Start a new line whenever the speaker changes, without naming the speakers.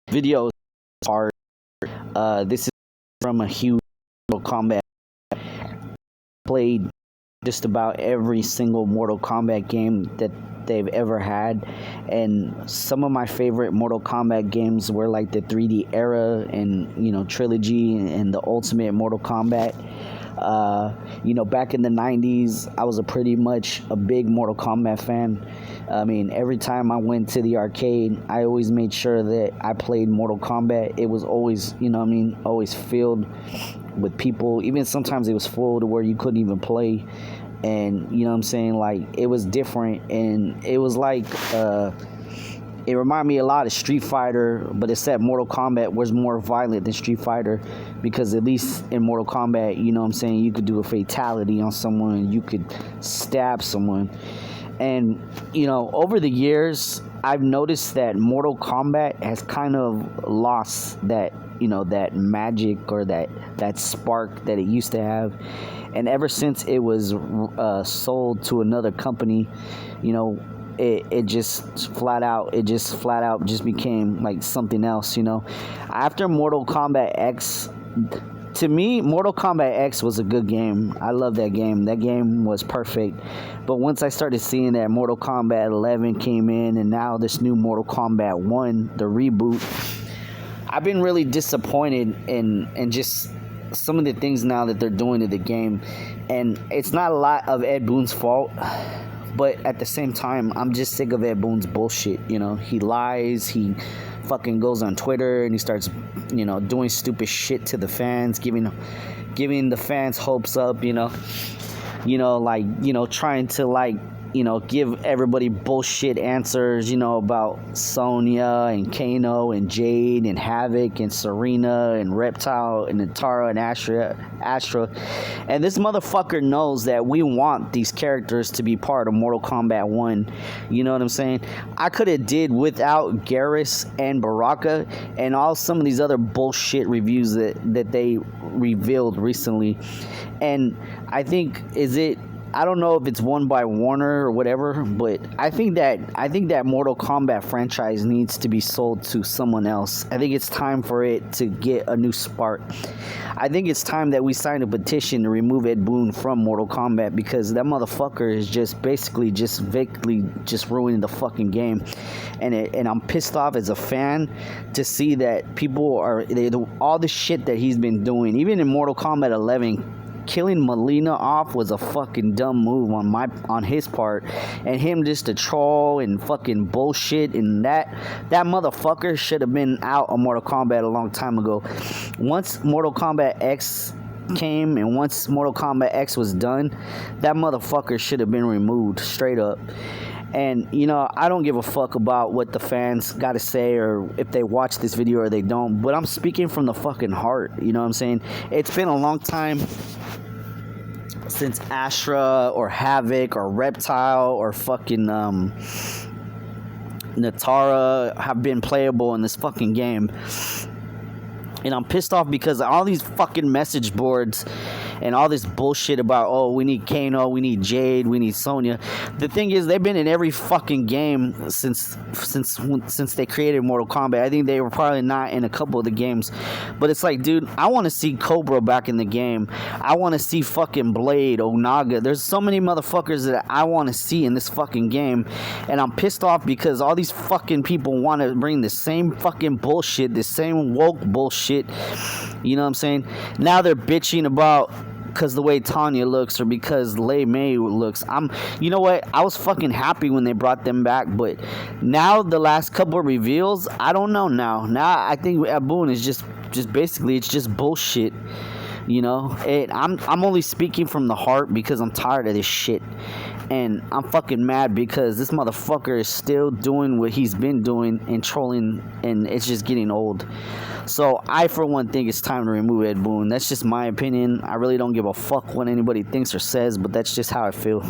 video part. This is from a huge Mortal Kombat. Played just about every single Mortal Kombat game that they've ever had, and some of my favorite Mortal Kombat games were like the 3D era and trilogy and the Ultimate Mortal Kombat. Back in the 90s, I was pretty much a big Mortal Kombat fan. I mean, every time I went to the arcade, I always made sure that I played Mortal Kombat. It was always, always filled with people. Even sometimes it was full to where you couldn't even play. And, like, it was different. And it was like, it reminded me a lot of Street Fighter, but except Mortal Kombat was more violent than Street Fighter, because at least in Mortal Kombat, you could do a fatality on someone, you could stab someone. And, over the years, I've noticed that Mortal Kombat has kind of lost that, that magic or that spark that it used to have. And ever since it was sold to another company, it just flat out became like something else. After Mortal Kombat X, to me, Mortal Kombat X was a good game. I love that game. That game was perfect. But once I started seeing that Mortal Kombat 11 came in, and now this new Mortal Kombat 1, the reboot, I've been really disappointed in just some of the things now that they're doing to the game. And it's not a lot of Ed Boon's fault, but at the same time, I'm just sick of Ed Boon's bullshit. He lies, he fucking goes on Twitter and he starts, doing stupid shit to the fans, giving the fans hopes up, trying to give everybody bullshit answers, about Sonya and Kano and Jade and Havoc and Serena and Reptile and Natara and Astra. And this motherfucker knows that we want these characters to be part of Mortal Kombat 1. You know what I'm saying? I could have did without Garrus and Baraka and some of these other bullshit reviews that they revealed recently. And I think, I don't know if it's won by Warner or whatever, but I think that Mortal Kombat franchise needs to be sold to someone else. I think it's time for it to get a new spark. I think it's time that we sign a petition to remove Ed Boon from Mortal Kombat, because that motherfucker is just basically just vaguely just ruining the fucking game. And I'm pissed off as a fan to see that people all the shit that he's been doing, even in Mortal Kombat 11. Killing Melina off was a fucking dumb move on his part, and him just a troll and fucking bullshit, and that motherfucker should have been out of Mortal Kombat a long time ago. Once Mortal Kombat X came and once Mortal Kombat X was done, that motherfucker should have been removed straight up. And, I don't give a fuck about what the fans got to say or if they watch this video or they don't, but I'm speaking from the fucking heart, you know what I'm saying? It's been a long time since Astra or Havoc or Reptile or fucking Natara have been playable in this fucking game. And I'm pissed off because all these fucking message boards and all this bullshit about, oh, we need Kano, we need Jade, we need Sonya. The thing is, they've been in every fucking game since they created Mortal Kombat. I think they were probably not in a couple of the games. But it's like, dude, I want to see Cobra back in the game. I want to see fucking Blade, Onaga. There's so many motherfuckers that I want to see in this fucking game. And I'm pissed off because all these fucking people want to bring the same fucking bullshit, the same woke bullshit. You know what I'm saying? Now they're bitching about because the way Tanya looks or because Lei Mei looks. You know what? I was fucking happy when they brought them back, but now the last couple of reveals, I don't know now. Now I think Boon is just basically, it's just bullshit. I'm only speaking from the heart because I'm tired of this shit. And I'm fucking mad because this motherfucker is still doing what he's been doing and trolling, and it's just getting old. So I, for one, think it's time to remove Ed Boon. That's just my opinion. I really don't give a fuck what anybody thinks or says, but that's just how I feel.